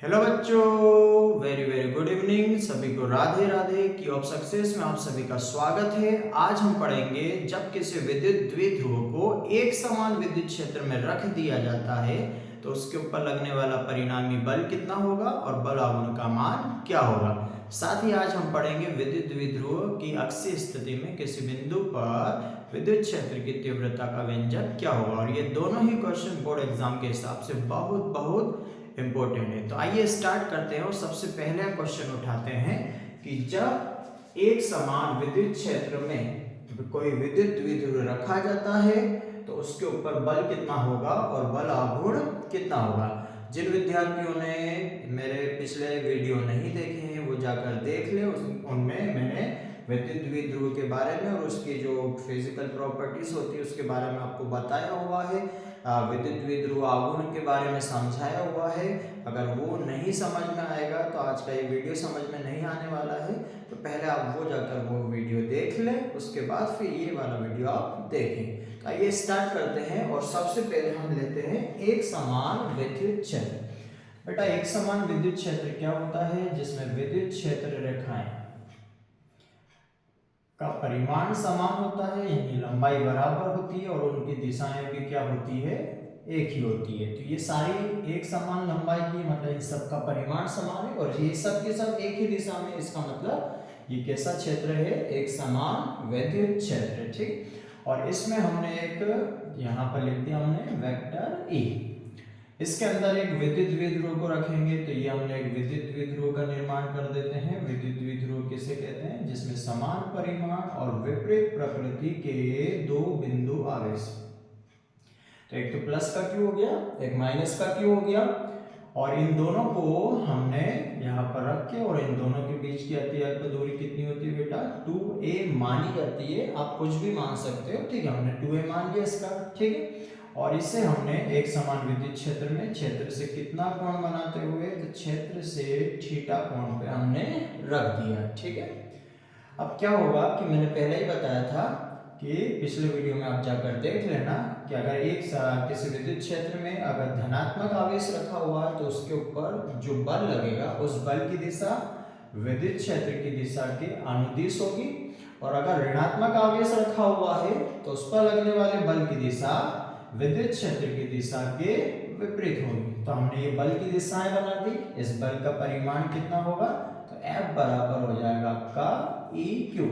Hello बच्चों, very very good evening. सभी को राधे राधे की ऑफ सक्सेस में आप सभी का स्वागत है। आज हम पढ़ेंगे जब किसी विद्युत द्विध्रुव को एक समान विद्युत क्षेत्र में रख दिया जाता है तो उसके ऊपर लगने वाला परिणामी बल कितना होगा और बल आघूर्ण का मान क्या होगा। साथ ही आज हम पढ़ेंगे विद्युत द्विध्रुव की अक्षीय स्थिति में किसी बिंदु पर विद्युत क्षेत्र की तीव्रता का व्यंजक क्या होगा। और ये दोनों ही क्वेश्चन बोर्ड एग्जाम के हिसाब से बहुत बहुत इंपॉर्टेंट है। तो आइए स्टार्ट करते हैं और सबसे पहले क्वेश्चन उठाते हैं कि जब एक समान विद्युत क्षेत्र में कोई विद्युत द्विध्रुव रखा जाता है तो उसके ऊपर बल कितना होगा और बल आघूर्ण कितना होगा। जिन विद्यार्थियों ने मेरे पिछले वीडियो नहीं देखे हैं वो जाकर देख ले। उनमें मैंने विद्युत द्विध्रुव के बारे में और उसकी जो फिजिकल प्रॉपर्टीज होती है उसके बारे में आपको बताया हुआ है। विद्युत द्विध्रुव आघूर्ण के बारे में समझाया हुआ है। अगर वो नहीं समझ में आएगा तो आज का ये वीडियो समझ में नहीं आने वाला है। तो पहले आप वो जाकर वो वीडियो देख लें, उसके बाद फिर ये वाला वीडियो आप देखें। तो आइए स्टार्ट करते हैं और सबसे पहले हम लेते हैं एक समान विद्युत क्षेत्र। बेटा एक समान विद्युत क्षेत्र क्या होता है? जिसमें विद्युत क्षेत्र रेखाएं का परिमाण समान होता है, यानी लंबाई बराबर होती है और उनकी दिशाएं भी क्या होती है? एक ही होती है। तो ये सारी एक समान लंबाई की मतलब इन सब का परिमाण समान है और ये सब के सब एक ही दिशा में। इसका मतलब ये कैसा क्षेत्र है? एक समान विद्युत क्षेत्र। ठीक, और इसमें हमने एक यहाँ पर लिख दिया हमने वेक्टर ई। इसके अंदर एक विद्युत द्विध्रुव को रखेंगे तो ये हमने एक विद्युत द्विध्रुव का निर्माण कर देते हैं। विद्युत द्विध्रुव किसे कहते हैं? जिसमें समान परिमाण और विपरीत प्रकृति के दो बिंदु आवेश। तो एक तो प्लस का क्यू हो गया, एक माइनस का क्यू हो गया, और इन दोनों को हमने यहाँ पर रख के और इन दोनों के बीच की अतिरिक्त दूरी कितनी होती है बेटा? 2a मानी जाती है। आप कुछ भी मान सकते हो, ठीक है। हमने 2a मान लिया इसका, ठीक है। और इसे हमने एक समान विद्युत क्षेत्र में क्षेत्र से कितना कोण बनाते हुए? तो क्षेत्र से थीटा कोण पे हमने रख दिया, ठीक है। अब क्या होगा कि मैंने पहले ही बताया था कि पिछले वीडियो में आप जाकर देख लेना कि अगर एक किसी विद्युत क्षेत्र में अगर धनात्मक आवेश रखा हुआ है तो उसके ऊपर जो बल लगेगा उस बल की दिशा विद्युत क्षेत्र की दिशा के अनुदिश होगी, और अगर ऋणात्मक आवेश रखा हुआ है तो उस पर लगने वाले बल की दिशा विद्युत क्षेत्र की दिशा के विपरीत होगी। तो हमने ये बल की दिशाएं बना दी। इस बल का परिमाण कितना होगा? तो F बराबर हो जाएगा आपका EQ।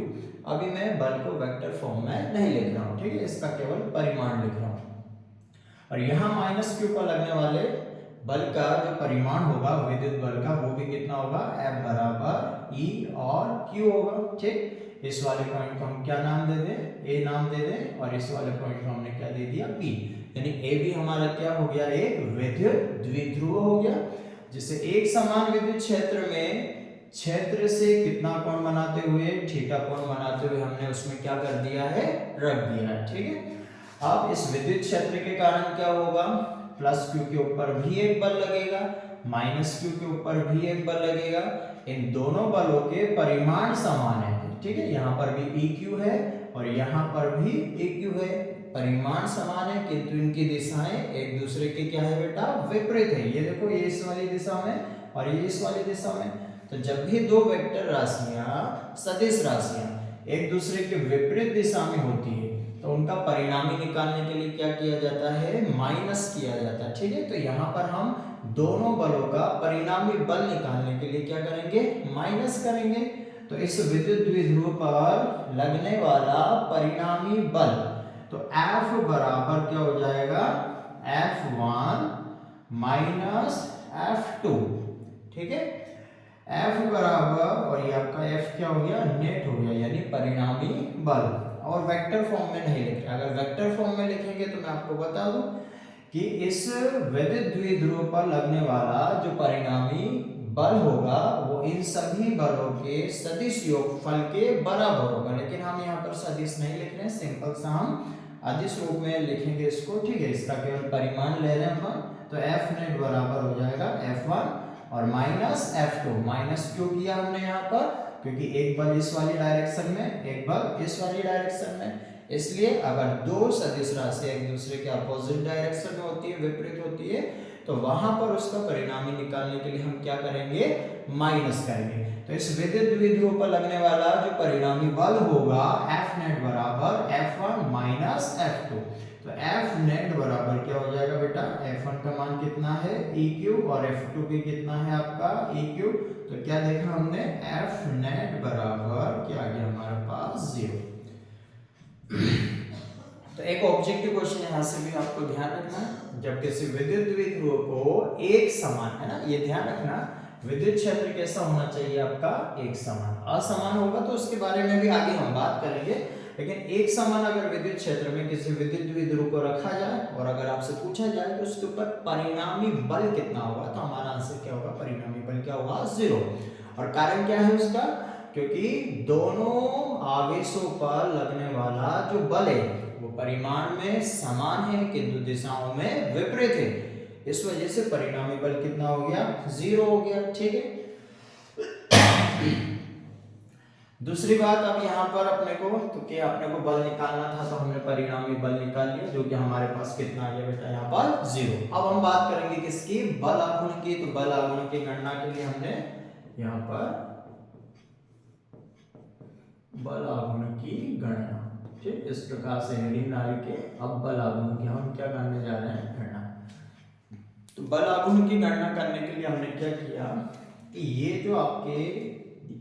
अभी मैं बल को वेक्टर फॉर्म में नहीं लिख रहा हूँ, ठीक है, इसका केवल परिमाण लिख रहा हूँ। और यहाँ माइनस क्यू पर लगने वाले बल का जो परिमाण होगा विद्युत बल का वो भी कितना होगा? F बराबर E और Q होगा, ठीक। इस वाले पॉइंट को हम क्या नाम दे दें? A नाम दे दें, और इस वाले पॉइंट को हमने क्या दे दिया? B। यानी A भी हमारा क्या हो गया? एक विद्युत द्विध्रुव हो गया, जिसे एक समान विद्युत क्षेत्र में क्षेत्र से कितना कोण बनाते हुए? थीटा कोण बनाते हुए हमने उसमें क्या कर दिया है? रख दिया है, ठीक है। अब इस विद्युत क्षेत्र के कारण क्या होगा? प्लस क्यू के ऊपर भी एक बल लगेगा, माइनस क्यू के ऊपर भी एक बल लगेगा। इन दोनों बलों के परिमाण समान है, ठीक है। यहाँ पर भी EQ है और यहाँ पर भी EQ है। परिमाण समान है किंतु इनकी दिशाएं एक दूसरे के क्या है बेटा? विपरीत है। ये देखो, ये इस वाली दिशा में और ये इस वाली दिशा में। तो जब भी दो वेक्टर राशियां, सदिश राशियां एक दूसरे के विपरीत दिशा में होती है तो उनका परिणामी निकालने के लिए क्या किया जाता है? माइनस किया जाता है, ठीक है। तो यहाँ पर हम दोनों बलों का परिणामी बल निकालने के लिए क्या करेंगे? माइनस करेंगे। तो इस विद्युत द्विध्रुव पर लगने वाला परिणामी बल, तो F बराबर क्या हो जाएगा? F1 माइनस F2, ठीक है। F बराबर, और ये आपका F क्या हो गया? नेट हो गया, यानी परिणामी बल। और वेक्टर फॉर्म में नहीं लिख रहे। अगर वेक्टर फॉर्म में लिखेंगे तो मैं आपको बता दूं कि इस विद्युत द्विध्रुव पर लगने वाला जो परिणामी बल होगा वो इन सभी बलों के सदिश योगफल के बराबर होगा। लेकिन हम यहाँ पर सदिश नहीं लिख रहे हैं, सिंपल सा हम अदिश रूप में लिखेंगे इसको, ठीक है। इसका केवल परिमाण ले रहे हैं अपन। तो F नेट बराबर हो जाएगा F1 और माइनस F2। माइनस क्यों किया हमने यहाँ पर? क्योंकि एक बल इस वाली डायरेक्शन में, एक बल इस वाली डायरेक्शन में, इसलिए अगर दो सदिश राशि एक दूसरे के अपोजिट डायरेक्शन में होती है, विपरीत होती है, तो वहां पर उसका परिणामी निकालने के लिए हम क्या करेंगे, माइनस करेंगे। तो इस विद्युत द्विध्रुव पर लगने वाला जो परिणामी बल होगा F नेट बराबर F1 माइनस F2। तो F नेट बराबर क्या हो जाएगा बेटा, F1 का मान कितना है EQ और F2 भी कितना है आपका EQ। तो क्या देखा हमने, F नेट बराबर क्या आ गया हमारे पास 0। तो एक ऑब्जेक्टिव क्वेश्चन यहाँ से भी आपको ध्यान रखना है, जब किसी विद्युत द्विध्रुव को एक समान, है ना, ये ध्यान रखना, विद्युत क्षेत्र कैसा होना चाहिए आपका, एक समान। असमान होगा तो उसके बारे में भी आगे हम बात करेंगे, लेकिन एक समान अगर विद्युत क्षेत्र में किसी विद्युत द्विध्रुव को रखा जाए और अगर आपसे पूछा जाए तो उसके ऊपर परिणामी बल कितना होगा, तो हमारा आंसर क्या होगा, परिणामी बल क्या होगा, 0। और कारण क्या है उसका, क्योंकि दोनों आवेशों पर लगने वाला जो बल है वो परिमाण में समान है किंतु दिशाओं में विपरीत है, इस वजह से परिणामी बल कितना हो गया, 0 हो गया। ठीक है। दूसरी बात, अब यहाँ पर अपने को, क्योंकि अपने को बल निकालना था तो हमने परिणामी बल निकाल लिया, जो कि हमारे पास कितना आ गया बेटा, यहाँ पर 0। अब हम बात करेंगे किसकी, बल आघूर्ण की। तो बल आघूर्ण की गणना के लिए हमने यहाँ पर बल आघूर्ण की गणना, ठीक, इस प्रकार से हेडिंग डाल के अब बल आघूर्ण की हम क्या करने जा रहे हैं, गणना। तो बल आघूर्ण की गणना करने के लिए हमने क्या किया कि ये जो आपके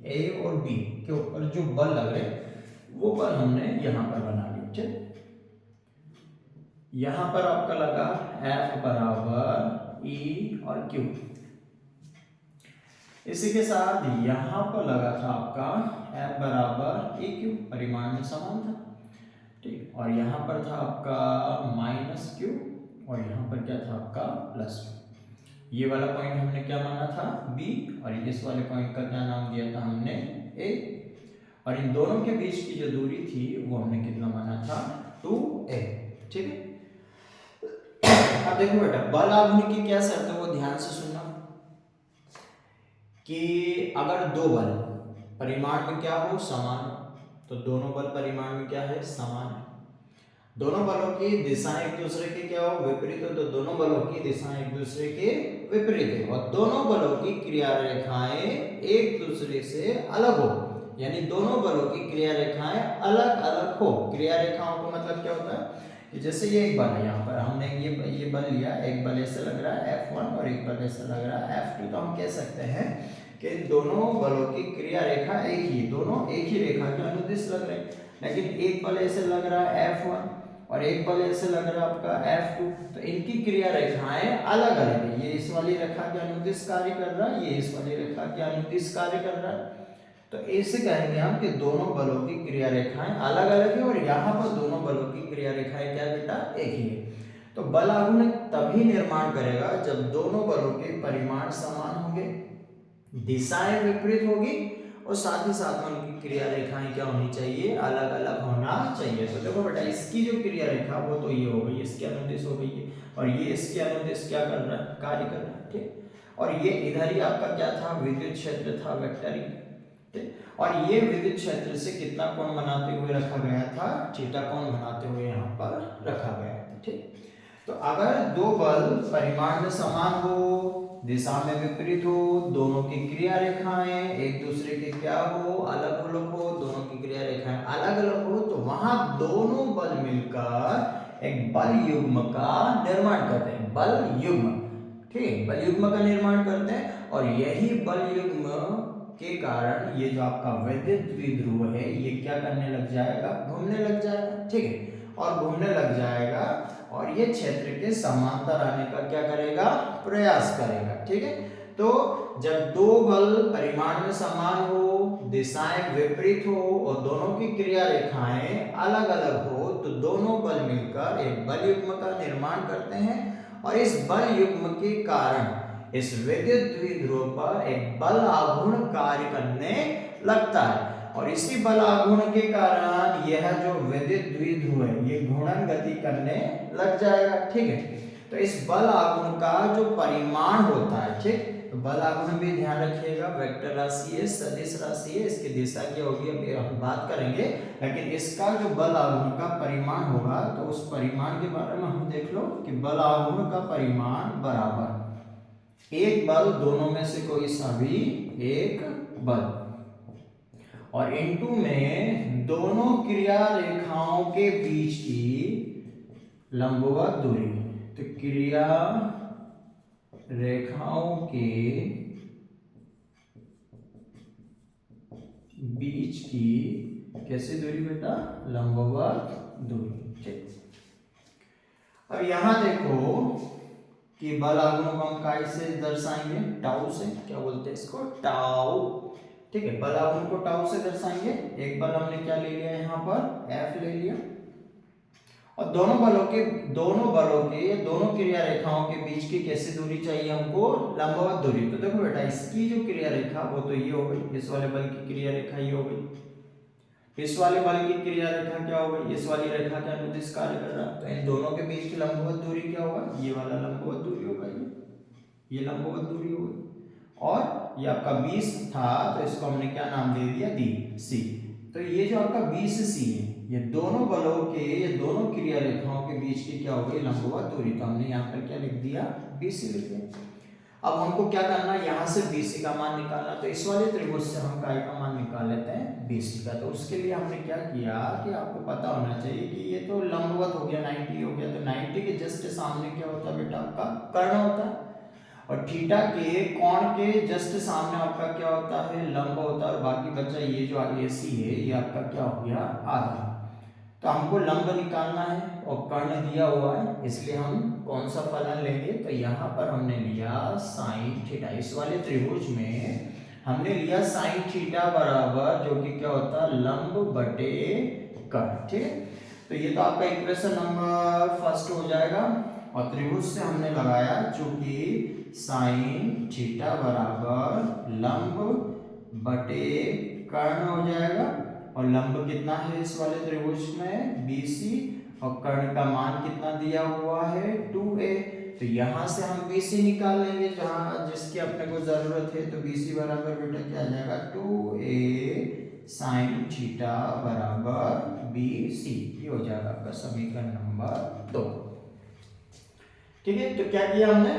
ए और बी के ऊपर जो बल लग रहे वो बल हमने यहां पर बना लिया। ठीक, यहां पर आपका लगा F बराबर E और Q, इसी के साथ यहां पर लगा था आपका F बराबर EQ, परिमाण में समान था। ठीक, और यहां पर था आपका माइनस Q और यहां पर क्या था आपका प्लस Q। ये वाला पॉइंट हमने क्या माना था, B, और इस वाले पॉइंट का क्या नाम दिया था हमने, A, और इन दोनों के बीच की जो दूरी थी वो हमने कितना माना था, 2A। ठीक है। अब देखो बेटा, बल आघूर्ण की क्या शर्त है वो ध्यान से सुनना, कि अगर दो बल परिमाण में क्या हो, समान, तो दोनों बल परिमाण में क्या है, समान है। दोनों बलों की दिशाएं एक दूसरे के क्या हो, विपरीत हो, तो दोनों बलों की दिशाएं एक दूसरे के विपरीत है, और दोनों बलों की क्रिया रेखाएं एक दूसरे से अलग हो, यानी दोनों बलों की क्रिया रेखाएं अलग अलग हो। क्रिया रेखाओं का मतलब क्या होता है कि जैसे ये एक बल है, यहाँ पर हमने ये बल लिया, एक बल ऐसे लग रहा है F1 और एक बल ऐसे लग रहा है F2, तो हम कह सकते हैं कि दोनों बलों की क्रिया रेखा एक ही, दोनों एक ही रेखा के अनुदिश लग रहे हैं, लेकिन एक बल ऐसे लग रहा है F1 और एक बल ऐसे लग रहा है आपका F2, तो इनकी क्रिया रेखाएं अलग अलग है। ये इस वाली रेखा के अनुदिश कार्य कर रहा है, ये इस वाली रेखा के अनुदिश कार्य कर रहा है, तो ऐसे कहेंगे हम कि दोनों बलों की क्रिया रेखाएं अलग अलग है, और यहाँ पर दोनों बलों की क्रिया रेखाएं क्या बेटा, एक ही है। तो बल आघूर्ण तभी निर्माण करेगा जब दोनों बलों के परिमाण समान होंगे, दिशाएं विपरीत होगी, और साथ ही साथ में उनकी क्रिया रेखाएं क्या होनी चाहिए, अलग अलग होना चाहिए। तो देखो बेटा, इसकी जो क्रिया रेखा वो तो ये हो गई, इसके अनुदिश हो गई है, और ये इसके अनुदिश क्या कर रहा है, कार्य कर रहा है। ठीक, और ये इधर ही आपका क्या था, विद्युत क्षेत्र था, वेक्टर ही। ठीक, और ये विद्युत क्षेत्र से कितना कोण बनाते हुए रखा गया था, थीटा कोण बनाते हुए यहाँ पर रखा गया था। ठीक, तो अगर दो बल परिमाण में समान हो, दिशा में विपरीत हो, दोनों की क्रिया रेखाएं एक दूसरे के क्या हो, अलग अलग हो, दोनों की क्रिया रेखाएं अलग अलग हो, तो वहां दोनों बल मिलकर एक बल युग्म का निर्माण करते हैं, बल युग्म। ठीक, बल युग्म का निर्माण करते हैं, और यही बल युग्म के कारण ये जो आपका विद्युत द्विध्रुव है ये क्या करने लग जाएगा, घूमने लग जाएगा। ठीक है, और घूमने लग जाएगा और ये क्षेत्र के समांतर आने का क्या करेगा, प्रयास करेगा। ठीक है, तो जब दो बल परिमाण में समान हो, दिशाएं विपरीत हो, और दोनों की क्रिया रेखाएं अलग अलग हो, तो दोनों बल मिलकर एक बल युग्म का निर्माण करते हैं, और इस बल युग्म के कारण इस विद्युत द्विध्रुव पर एक बल आघूर्ण कार्य करने लगता है, और इसी बल आघूर्ण के कारण यह जो विद्युत द्विध्रुव है ये घूर्णन गति करने लग जाएगा। ठीक है, तो तो इस बल आघूर्ण का जो परिमाण होता है, ठीक, तो बल आघूर्ण भी ध्यान रखिएगा, वेक्टर राशि है, सदिश राशि है, इसकी दिशा क्या होगी अभी हम बात करेंगे, लेकिन इसका जो बल आघूर्ण का परिमाण होगा तो उस परिमाण के बारे में हम देख लो कि बल आघूर्ण का परिमाण बराबर एक बल दोनों में से कोई सा भी एक बल और इनटू में दोनों क्रिया रेखाओं के बीच की लंबवत दूरी। तो क्रिया रेखाओं के बीच की कैसी दूरी बेटा, लंबवत दूरी, ठीक। अब यहां देखो कि बल आघूर्ण को हम काय से दर्शाएंगे, टाउ से, क्या बोलते हैं इसको, टाउ, ठीक है। बल आघूर्ण को टाउ से दर्शाएंगे। एक बल हमने क्या ले लिया यहाँ पर, F ले लिया, और दोनों बलों के दोनों क्रिया रेखाओं के बीच की कैसी दूरी चाहिए हमको, लंबवत दूरी। तो देखो बेटा, इसकी जो क्रिया रेखा वो तो ये हो गई, इस वाले बल की क्रिया रेखा ये हो गई, इस वाले बल की क्रिया रेखा क्या हो गई, इस वाली रेखा के अनुदिश कार्य कर रहा है, तो इन दोनों के बीच की लंबवत दूरी क्या होगा, ये वाला लंबवत दूरी होगा, ये लंबवत दूरी होगी। और ये आपका 20 था तो इसको हमने क्या नाम दे दिया, दी सी। तो ये जो आपका 20 सी है, ये दोनों बलों के, ये दोनों क्रिया रेखाओं के बीच की क्या हो गई, लंबवत दूरी। तो हमने यहाँ पर क्या लिख दिया, BC लिख दिया। अब हमको क्या करना है, यहाँ से BC का मान निकालना। तो इस वाले त्रिभुज से हम काय का मान निकाल लेते हैं, BC का। तो उसके लिए हमने क्या किया कि आपको पता होना चाहिए कि ये तो लंबवत हो गया, 90 हो गया, तो 90 के जस्ट सामने क्या होता है बेटा, आपका कर्ण होता है, और थीटा के कोण के जस्ट सामने आपका क्या होता है, लंब होता है, और बाकी बचा ये जो AC है ये आपका क्या हो गया, आधा। तो हमको लंब निकालना है और कर्ण दिया हुआ है, इसलिए हम कौन सा फलन लेंगे, तो यहाँ पर हमने लिया साइन थीटा। इस वाले त्रिभुज में हमने लिया साइन थीटा बराबर जो कि क्या होता है, लंब बटे कर्ण, ठीक है। तो ये तो आपका इक्वेशन नंबर फर्स्ट हो जाएगा, और त्रिभुज से हमने लगाया चूंकि साइन थीटा बराबर लंब बटे कर्ण हो जाएगा, और लंब कितना है इस वाले त्रिभुज में, BC, और कर्ण का मान कितना दिया हुआ है, 2a। तो यहां से हम BC निकाल लेंगे जहां जिसकी अपने को जरूरत है। तो BC बराबर बेटा क्या आ जाएगा, 2a साइन थीटा बराबर BC, ये हो जाएगा आपका समीकरण नंबर 2, ठीक है। तो क्या किया हमने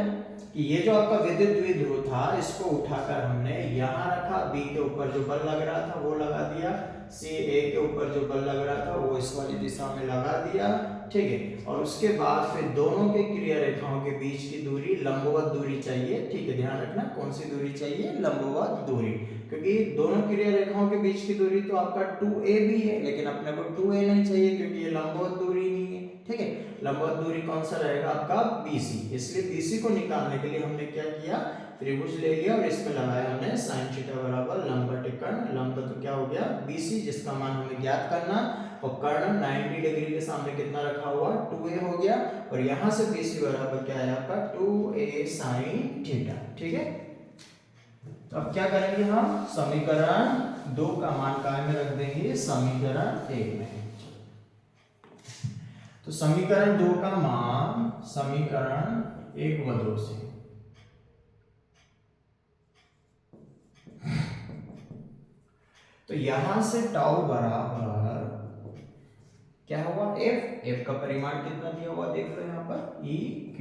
कि ये जो आपका विद्युत द्विध्रुव था इसको उठाकर हमने यहाँ रखा, B के ऊपर जो बल लग रहा था वो लगा दिया, A के ऊपर जो बल लग रहा था वो इस वाली दिशा में लगा दिया, ठीक है। और उसके बाद फिर दोनों के क्रिया रेखाओं के बीच की दूरी लंबवत दूरी चाहिए, ठीक है। ध्यान रखना कौन सी दूरी चाहिए, लंबवत दूरी, क्योंकि दोनों क्रिया रेखाओं के बीच की दूरी तो आपका 2a भी है, लेकिन अपने को 2a नहीं चाहिए क्योंकि ये लंबवत दूरी नहीं है, ठीक है। लंबवत दूरी कौन सा रहेगा आपका, BC। इसलिए BC को निकालने के लिए हमने क्या किया, त्रिभुज ले लिया और इसमें लगाया हमने साइन थीटा बराबर लंब बटे कर्ण। लंब तो क्या हो गया, BC, जिसका मान हमें ज्ञात करना, और कर्ण 90 डिग्री के सामने कितना रखा हुआ, 2a हो गया, और यहां से BC बराबर क्या है आपका, 2a साइन थीटा, ठीक है। तो अब क्या करेंगे हम, समीकरण 2 का मान काय में रख देंगे, समीकरण 1 में। तो समीकरण 2 का मान समीकरण 1 व 2 से, तो यहां से टाउ बराबर क्या हुआ, F का परिमाण कितना दिया हुआ देख रहे हैं यहाँ पर, EQ,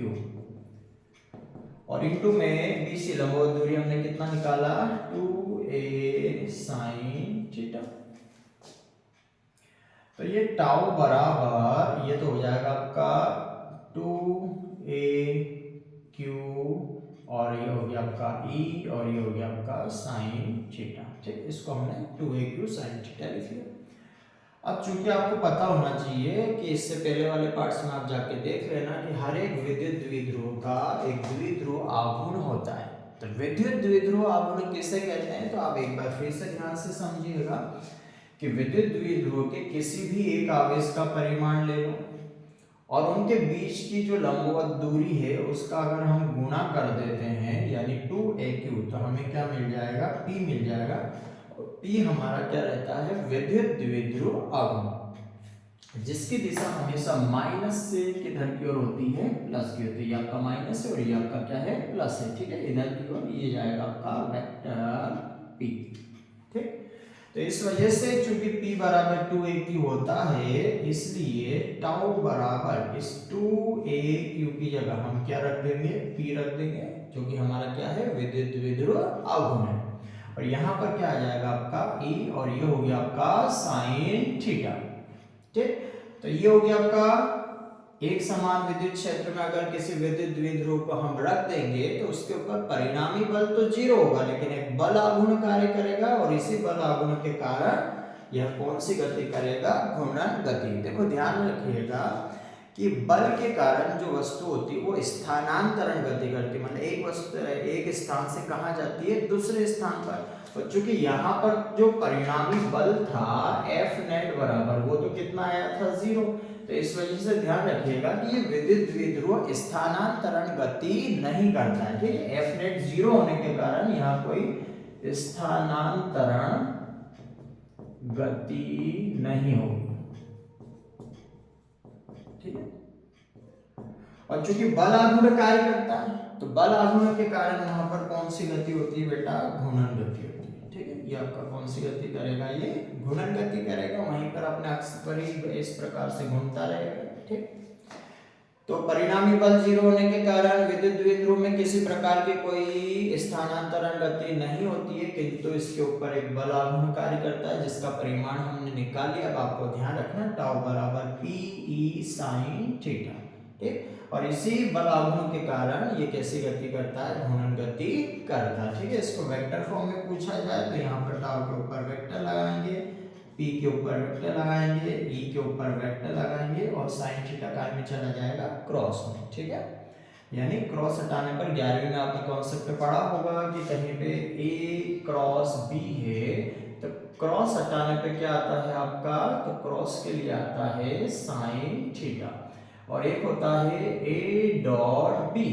और इनटू में BC लंबवत दूरी हमने कितना निकाला, 2a साइन थीटा। तो ये टाउ बराबर ये तो हो जाएगा आपका 2AQ, और ये हो गया आपका E, और ये हो गया आपका साइन थीटा, ठीक। इसको हमने 2AQ साइन थीटा लिख लिया। अब चूंकि आपको पता होना चाहिए कि इससे पहले वाले पार्ट्स में आप जाके देख लेना कि हर एक विद्युत द्विध्रुव का एक द्विध्रुव आघूर्ण होता है। तो विद्युत द्विध्रुव आघूर्ण किसे कहते हैं, तो आप एक बार फिर से ध्यान से समझिएगा कि विद्युत द्विध्रुव के किसी भी एक आवेश का परिमाण ले लो और उनके बीच की जो लंबवत दूरी है उसका अगर हम गुणा कर देते हैं यानी 2AQ, तो हमें क्या मिल जाएगा, P मिल जाएगा। P हमारा क्या रहता है, विद्युत द्विध्रुव आघूर्ण। जिसकी दिशा हमेशा माइनस से किधर की ओर होती है, प्लस की होती है। ये आपका माइनस है और ये आपका क्या है, प्लस है। ठीक है, इधर की ओर ये जाएगा आपका वेक्टर p। ठीक, तो इस वजह से चूंकि p बराबर 2aq होता है, इसलिए टाउ बराबर इस 2aq की जगह हम क्या रख देंगे, p रख देंगे, जो कि हमारा क्या है, विद्युत द्विध्रुव आघूर्ण है। और यहाँ पर क्या आ जाएगा आपका e, और ये हो गया आपका साइन थीटा। ठीक, तो ये हो गया आपका एक समान विद्युत क्षेत्र में अगर किसी विद्युत द्विध्रुव को हम रख देंगे तो उसके ऊपर परिणामी बल तो जीरो होगा, लेकिन एक बल आघूर्ण कार्य करेगा, और इसी बल आघूर्ण के कारण यह कौन सी गति करेगा, घूर्णन गति। देखो ध्यान रखिएगा कि बल के कारण जो वस्तु होती है वो स्थानांतरण गति करती है, मतलब एक वस्तु एक स्थान से कहाँ जाती है, दूसरे स्थान पर। तो चूंकि यहाँ पर जो परिणामी बल था F नेट बराबर, वो तो कितना आया था, 0। तो इस वजह से ध्यान रखिएगा कि ये विद्युत द्विध्रुव स्थानांतरण गति नहीं करता है। ठीक है, F नेट 0 होने के कारण यहाँ कोई स्थानांतरण गति नहीं होगी। ठीक है, और चूंकि बल आघूर्ण कार्य करता है, तो बल आघूर्ण के कारण वहां पर कौन सी गति होती है बेटा, घूर्णन गति होती है। ठीक है, ये आपका कौन सी गति करेगा, ये घूर्णन गति करेगा, वहीं पर अपने अक्ष पर ही इस प्रकार से घूमता रहेगा। ठीक, तो परिणामी बल 0 होने के कारण विद्युत द्विध्रुव में किसी प्रकार की कोई स्थानांतरण गति नहीं होती है, किंतु इसके ऊपर एक बल आघूर्ण कार्य करता है, जिसका परिमाण हमने निकाल लिया। अब आपको ध्यान रखना, टाउ बराबर p e साइन थीटा। ठीक, और इसी बल आघूर्ण के कारण ये कैसी गति करता है, घूर्णन गति करता है। ठीक है, इसको वेक्टर फॉर्म में पूछा जाए तो यहाँ पर टाउ के ऊपर वेक्टर लगाएंगे, p के ऊपर वेक्टर लगाएंगे, e के ऊपर वेक्टर लगाएंगे, और साइन थीटा काय में चला जाएगा, क्रॉस में। ठीक है, यानी क्रॉस हटाने पर 11वीं में आपने कॉन्सेप्ट पढ़ा होगा कि कहीं पे a क्रॉस b है, तो क्रॉस हटाने पे क्या आता है आपका, तो क्रॉस के लिए आता है साइन थीटा, और एक होता है a डॉट b।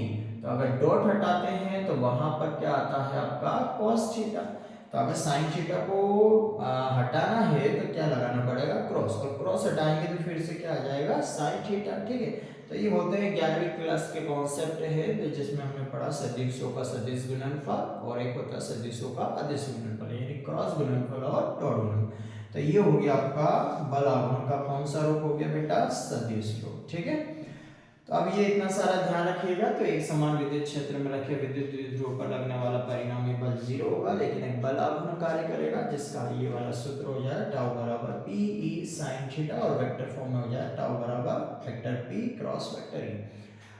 तो अगर डॉट हटाते हैं तो वहां पर क्या आता है आपका cos थीटा। तो अगर साइन थीटा को हटाना है तो क्या लगाना पड़ेगा, क्रॉस, और क्रॉस हटाएंगे तो फिर से क्या आ जाएगा, साइन थीटा। ठीक है, तो ये होते हैं 11वीं क्लास के कॉन्सेप्ट है, तो जिसमें हमने पढ़ा सदिशों का सदिश गुणनफल, और एक होता है सदिशों का अदिश गुणनफल, यानी क्रॉस गुणनफल और डॉट गुणनफल। तो ये हो गया आपका बल आघूर्ण का कौन सा रूप हो गया बेटा, सदिश रूप। ठीक है, तो अब ये इतना सारा ध्यान रखिएगा। तो एक समान विद्युत क्षेत्र में रखे विद्युत द्विध्रुव पर लगने वाला परिणामी बल 0 होगा, लेकिन एक बल आघूर्ण कार्य करेगा, जिसका ये वाला सूत्र हो जाए टाउ बराबर p e sin थीटा, और वेक्टर फॉर्म में हो जाए टाउ बराबर vector p cross vector e।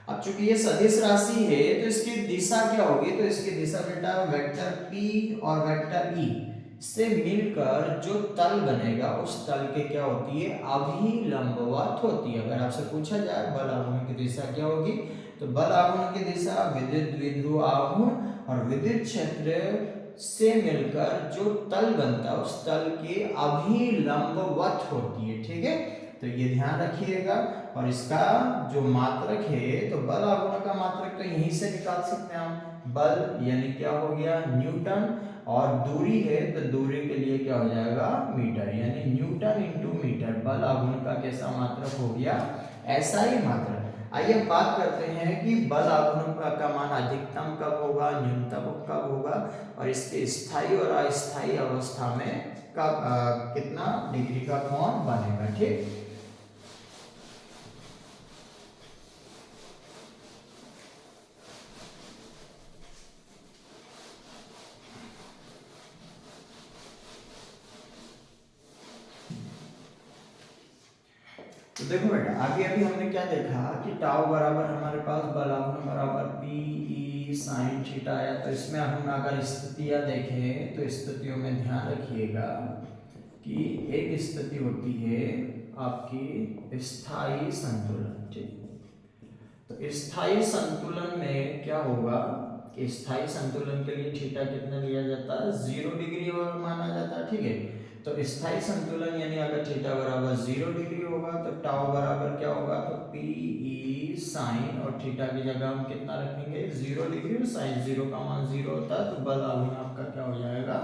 अब चूंकि ये सदिश राशि है तो इसकी दिशा क्या होगी, तो इसकी दिशा बेटा वेक्टर p और वेक्टर e से मिलकर जो तल बनेगा उस तल के क्या होती है, अभिलंबवत होती है। अगर आपसे पूछा जाए बल आघूर्ण की दिशा क्या होगी, तो बल आघूर्ण की दिशा विद्युत द्विध्रुव आघूर्ण और विद्युत क्षेत्र से मिलकर जो तल बनता है उस तल के अभिलंबवत होती है। ठीक है, तो ये ध्यान रखिएगा। और इसका जो मात्रक है, तो बल आघूर्ण का मात्रक तो यहीं से निकाल सकते हैं हम, बल यानी क्या हो गया, न्यूटन, और दूरी है तो दूरी के लिए क्या हो जाएगा, मीटर, यानी न्यूटन इंटू मीटर। बल आघूर्ण का कैसा मात्रक हो गया, ऐसा ही मात्रक। आइए बात करते हैं कि बल आघूर्ण का मान अधिकतम कब होगा, न्यूनतम कब होगा, और इसके स्थायी और अस्थायी अवस्था में कब कितना डिग्री का कोण बनेगा। ठीक, तो देखो बेटा, अभी हमने क्या देखा कि टाउ बराबर हमारे पास बल आघूर्ण बराबर p e sin थीटा आया। तो इसमें हम अगर स्थितियां देखें तो स्थितियों में ध्यान रखिएगा कि एक स्थिति होती है आपकी स्थायी संतुलन। ठीक, तो स्थायी संतुलन में क्या होगा कि स्थायी संतुलन के लिए थीटा कितना लिया जाता है, 0 डिग्री माना जाता है। ठीक है, तो स्थायी संतुलन यानी अगर थीटा बराबर 0 डिग्री होगा तो टाउ बराबर क्या होगा, तो p e साइन, और थीटा की जगह हम कितना रखेंगे, 0 डिग्री, और साइन 0 का मान 0 होता है, तो बल आघूर्ण आपका क्या हो जाएगा,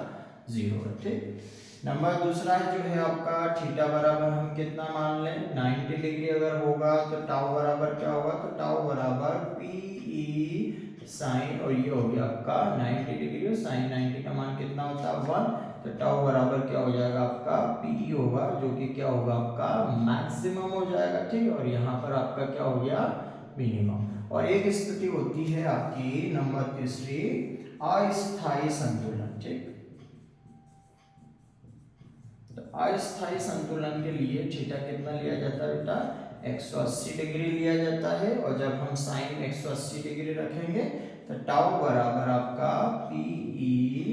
0। ठीक, नंबर दूसरा है जो है आपका थीटा बराबर हम कितना मान लें 90 डिग्री अगर होगा तो टाउ बराबर क्या होगा, तो टाउ बराबर पी ई साइन, और ये हो गया आपका 90 डिग्री और साइन 90 का मान कितना होता है 1, तो टाउ बराबर क्या हो जाएगा आपका पी होगा जो कि क्या होगा आपका मैक्सिमम हो जाएगा, ठीक। और यहाँ पर आपका क्या हो गया मिनिमम। और एक स्थिति होती है आपकी नंबर तीसरी अस्थायी संतुलन, ठीक। अस्थायी संतुलन के लिए थीटा कितना लिया जाता है बेटा 180 डिग्री लिया जाता है, और जब हम साइन 180 डिग्री रखेंगे तो टाउ बराबर आपका पी ई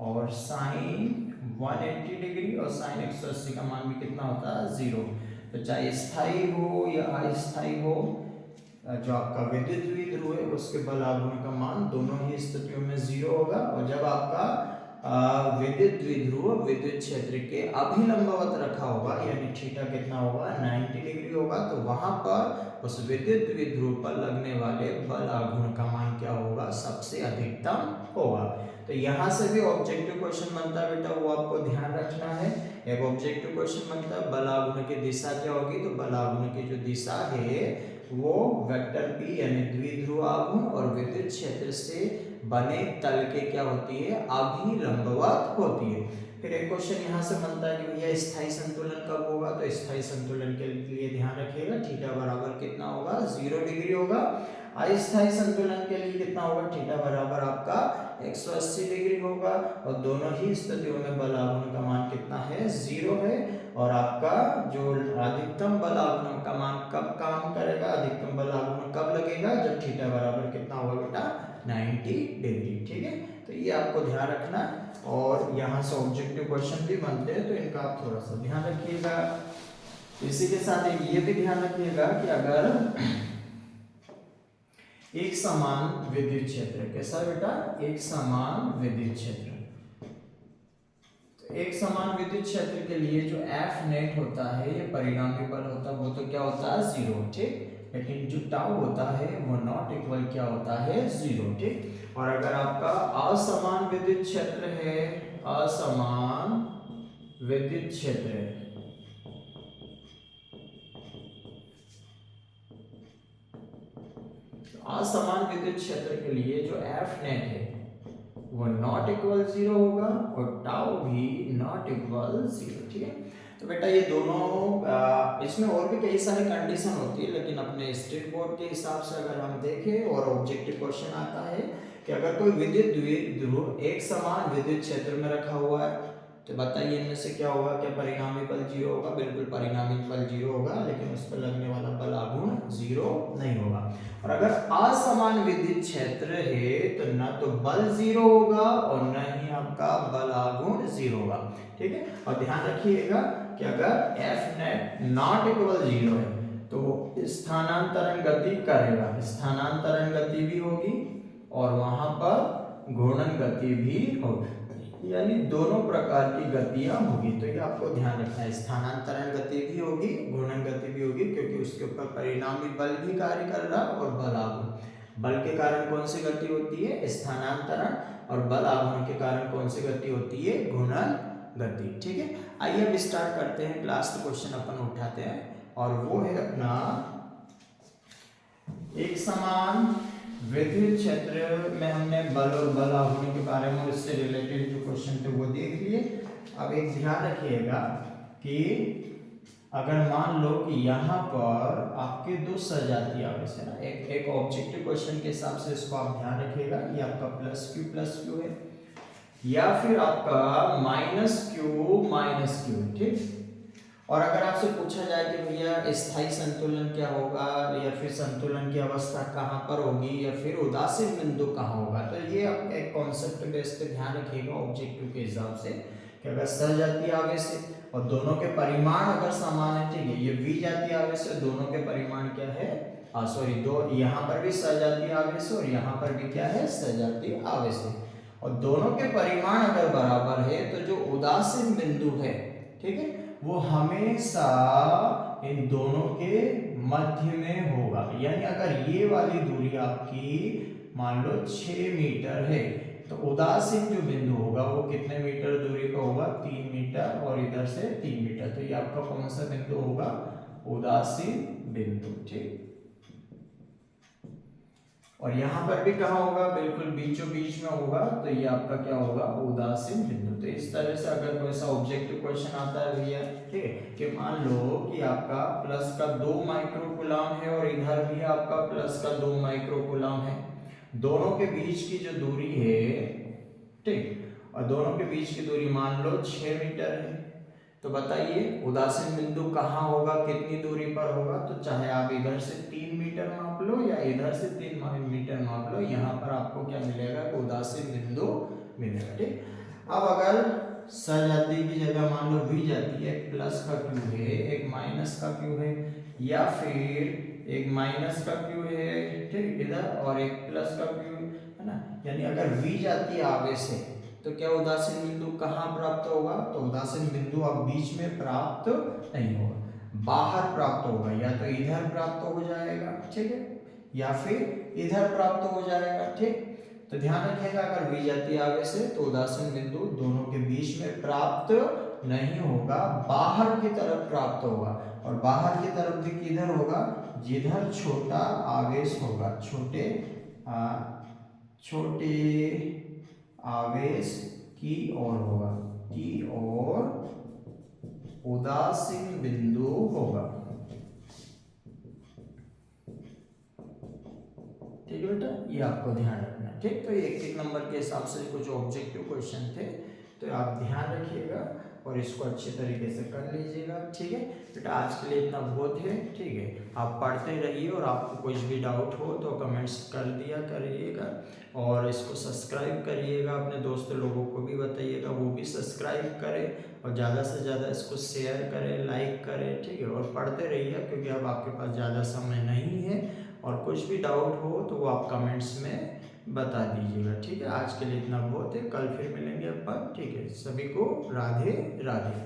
और साइन 180 डिग्री और साइन 180 का मान भी कितना होता है 0। तो चाहे स्थायी हो या अस्थायी हो, जो आपका विद्युत द्विध्रुव है उसके बल आघूर्ण का मान दोनों ही स्थितियों में 0 होगा। और जब आपका विद्युत द्विध्रुव विद्युत क्षेत्र के अभिलंबवत रखा होगा यानी थीटा कितना होगा 90 डिग्री होगा, तो वहां पर उस विद्युत द्विध्रुव पर लगने वाले बल आघूर्ण का मान क्या होगा सबसे अधिकतम होगा। तो यहाँ से भी ऑब्जेक्टिव क्वेश्चन बनता है बेटा, वो आपको ध्यान रखना है। एक ऑब्जेक्टिव क्वेश्चन बनता है बल आघूर्ण की दिशा क्या होगी, तो बल आघूर्ण की जो दिशा है वो वेक्टर पी यानी द्विध्रुव आघूर्ण और विद्युत क्षेत्र से बने तल के क्या होती है अभिलंबवत होती है। फिर एक क्वेश्चन यहाँ से बनता है कि भैया स्थायी संतुलन कब होगा, तो स्थायी संतुलन के लिए ध्यान रखिएगा थीटा बराबर कितना होगा 0 डिग्री होगा। अस्थायी संतुलन के लिए कितना होगा, थीटा बराबर आपका 180 डिग्री होगा, और दोनों ही स्थितियों में बल आघूर्ण का मान कितना है 0 है। और आपका जो अधिकतम बल आघूर्ण का मान कब काम करेगा, अधिकतम बल आघूर्ण कब लगेगा, जब थीटा बराबर कितना होगा बेटा 90 डिग्री, ठीक है। तो ये आपको ध्यान रखना, और यहाँ से ऑब्जेक्टिव क्वेश्चन भी बनते हैं तो इनका आप थोड़ा सा ध्यान रखिएगा। इसी के साथ ये भी ध्यान रखिएगा कि अगर एक समान विद्युत क्षेत्र, कैसा बेटा एक समान विद्युत क्षेत्र, तो एक समान विद्युत क्षेत्र के लिए जो एफ नेट होता है ये परिणामी बल होता है, वो तो क्या होता है 0, ठीक। लेकिन जो टाउ होता है वो नॉट इक्वल क्या होता है 0, ठीक। और अगर आपका असमान विद्युत क्षेत्र है, असमान विद्युत क्षेत्र है, असमान विद्युत क्षेत्र के लिए जो एफ नेट है वो नॉट इक्वल 0 होगा और टाउ भी नॉट इक्वल 0, ठीक है। तो बेटा ये दोनों इसमें और भी कई सारे कंडीशन होती है, लेकिन अपने स्टेट बोर्ड के हिसाब से अगर हम देखें और ऑब्जेक्टिव क्वेश्चन आता है कि अगर कोई विद्युत द्विध्रुव एक समान विद्युत क्षेत्र में रखा हुआ है तो बताइए इनमें से क्या होगा, क्या परिणामी बल 0 होगा, बिल्कुल परिणामी बल 0 होगा, लेकिन उस पर लगने वाला बल आघूर्ण 0 नहीं होगा। और अगर असमान विद्युत क्षेत्र है तो न तो बल 0 होगा और न ही आपका बल आघूर्ण 0 होगा, ठीक है। और ध्यान रखिएगा कि अगर एफ नेट नॉट इक्वल 0 है तो स्थानांतरण गति करेगा, स्थानांतरण गति भी होगी और वहां पर घूर्णन गति भी होगी, यानी दोनों प्रकार की गतियां होगी। तो ये आपको ध्यान रखना है, स्थानांतरण गति भी होगी, घूर्णन गति भी होगी, क्योंकि उसके ऊपर परिणामी बल भी कार्य कर रहा और बल आघूर्ण। बल के कारण कौन सी गति होती है स्थानांतरण, और बल आघूर्ण के कारण कौन सी गति होती है घूर्णन गति, ठीक है। आइए अब स्टार्ट करते हैं, लास्ट क्वेश्चन अपन उठाते हैं और वो है अपना एक समान विद्युत क्षेत्र में हमने बल और बल आघूर्ण के बारे में इससे रिलेटेड जो क्वेश्चन थे वो देख लिए। अब एक ध्यान रखिएगा कि अगर मान लो कि यहाँ पर आपके दो सजातीय आवेश है ना, एक ऑब्जेक्टिव क्वेश्चन के हिसाब से इसको आप ध्यान रखिएगा, ये आपका प्लस क्यू है या फिर आपका माइनस क्यू है, ठीक। और अगर आपसे पूछा जाए कि भैया स्थायी संतुलन क्या होगा या फिर संतुलन की अवस्था कहाँ पर होगी या फिर उदासीन बिंदु कहाँ होगा, तो ये आप एक कॉन्सेप्ट बेस पे ध्यान रखिएगा ऑब्जेक्टिव के हिसाब से कि अगर सजातीय आवेश है और दोनों के परिमाण अगर समान है, ठीक है, ये विजातीय आवेश है, दोनों के परिमाण क्या है सॉरी दो, यहाँ पर भी सजातीय आवेश है और यहाँ पर भी क्या है सजातीय आवेश है, और दोनों के परिमाण अगर बराबर है तो जो उदासीन बिंदु है, ठीक है, वो हमेशा इन दोनों के मध्य में होगा। यानी अगर ये वाली दूरी आपकी मान लो 6 मीटर है तो उदासीन जो बिंदु होगा वो कितने मीटर दूरी पर होगा, 3 मीटर, और इधर से 3 मीटर। तो ये आपका कौन सा बिंदु होगा, उदासीन बिंदु। ठीक, और यहाँ पर भी कहाँ होगा, बिल्कुल बीचों बीच में होगा, तो ये आपका क्या होगा, उदासीन बिंदु। तो इस तरह से अगर कोई सा ऑब्जेक्टिव क्वेश्चन आता है भैया, ठीक है, कि मान लो कि आपका प्लस का 2 माइक्रोकूलम है और इधर भी आपका प्लस का 2 माइक्रोकूलम है, दोनों के बीच की जो दूरी है, ठीक, और दोनों के बीच की दूरी मान लो 6 मीटर है, तो बताइए उदासीन बिंदु कहाँ होगा, कितनी दूरी पर होगा। तो चाहे आप इधर से 3 मीटर माप लो या इधर से 3 मीटर माप लो, यहाँ पर आपको क्या मिलेगा, उदासीन बिंदु मिलेगा। ठीक, अब अगर सजाती की जगह मान लो वी जाती है, एक प्लस का क्यू है, एक माइनस का क्यू है, या फिर एक माइनस का क्यू है, ठीक, इधर, और एक प्लस का क्यू है ना, यानी अगर वी जाती है आगे से, तो क्या उदासीन बिंदु कहाँ प्राप्त होगा, तो उदासीन बिंदु अब बीच में प्राप्त नहीं होगा, बाहर प्राप्त होगा, या तो इधर प्राप्त हो जाएगा, ठीक है, या फिर इधर प्राप्त हो जाएगा। ठीक, तो ध्यान रखिएगा अगर वी जाती आगे से तो उदासीन बिंदु दोनों के बीच में प्राप्त नहीं होगा, बाहर की तरफ प्राप्त होगा, और बाहर की तरफ भी किधर होगा, जिधर छोटा आवेश होगा, छोटे आवेश की ओर होगा, की ओर उदासीन बिंदु होगा। ठीक है बेटा, ये आपको ध्यान रखना है। ठीक, तो ये एक नंबर के हिसाब से कुछ ऑब्जेक्टिव क्वेश्चन थे, तो आप ध्यान रखिएगा और इसको अच्छे तरीके से कर लीजिएगा। ठीक है बेटा, आज के लिए इतना बहुत है। ठीक है, आप पढ़ते रहिए और आपको कुछ भी डाउट हो तो कमेंट्स कर दिया करिएगा, और इसको सब्सक्राइब करिएगा, अपने दोस्त लोगों को भी बताइएगा वो भी सब्सक्राइब करें, और ज़्यादा से ज़्यादा इसको शेयर करें, लाइक करें। ठीक है, और पढ़ते रहिए क्योंकि अब आपके पास ज़्यादा समय नहीं है, और कुछ भी डाउट हो तो वो आप कमेंट्स में बता दीजिएगा। ठीक है, आज के लिए इतना बहुत है, कल फिर मिलेंगे अपन। ठीक है, सभी को राधे राधे।